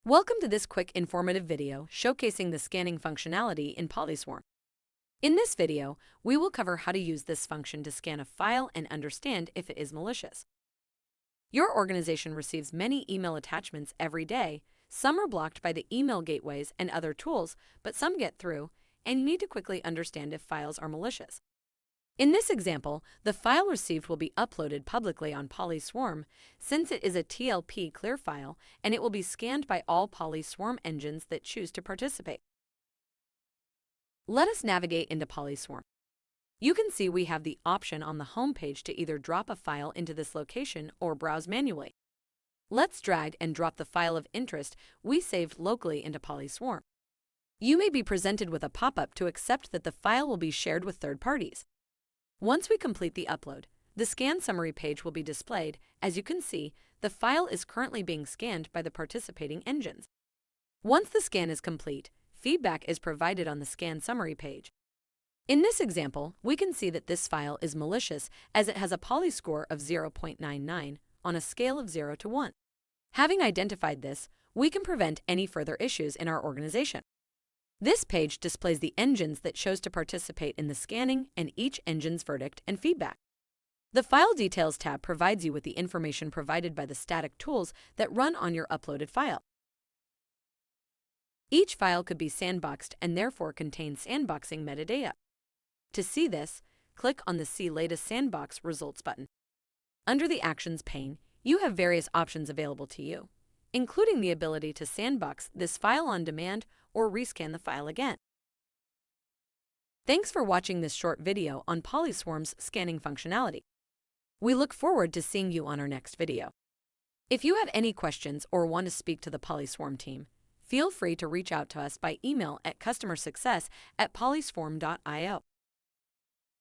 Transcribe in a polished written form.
Welcome to this quick informative video showcasing the scanning functionality in PolySwarm. In this video, we will cover how to use this function to scan a file and understand if it is malicious. Your organization receives many email attachments every day. Some are blocked by the email gateways and other tools, but some get through, and you need to quickly understand if files are malicious. In this example, the file received will be uploaded publicly on PolySwarm since it is a TLP clear file, and it will be scanned by all PolySwarm engines that choose to participate. Let us navigate into PolySwarm. You can see we have the option on the home page to either drop a file into this location or browse manually. Let's drag and drop the file of interest we saved locally into PolySwarm. You may be presented with a pop-up to accept that the file will be shared with third parties. Once we complete the upload, the scan summary page will be displayed. As you can see, the file is currently being scanned by the participating engines. Once the scan is complete, feedback is provided on the scan summary page. In this example, we can see that this file is malicious as it has a poly score of 0.99 on a scale of 0 to 1. Having identified this, we can prevent any further issues in our organization. This page displays the engines that chose to participate in the scanning and each engine's verdict and feedback. The File Details tab provides you with the information provided by the static tools that run on your uploaded file. Each file could be sandboxed and therefore contain sandboxing metadata. To see this, click on the See Latest Sandbox Results button. Under the Actions pane, you have various options available to you, including the ability to sandbox this file on demand or rescan the file again. Thanks for watching this short video on PolySwarm's scanning functionality. We look forward to seeing you on our next video. If you have any questions or want to speak to the PolySwarm team, feel free to reach out to us by email at customersuccess@polyswarm.io.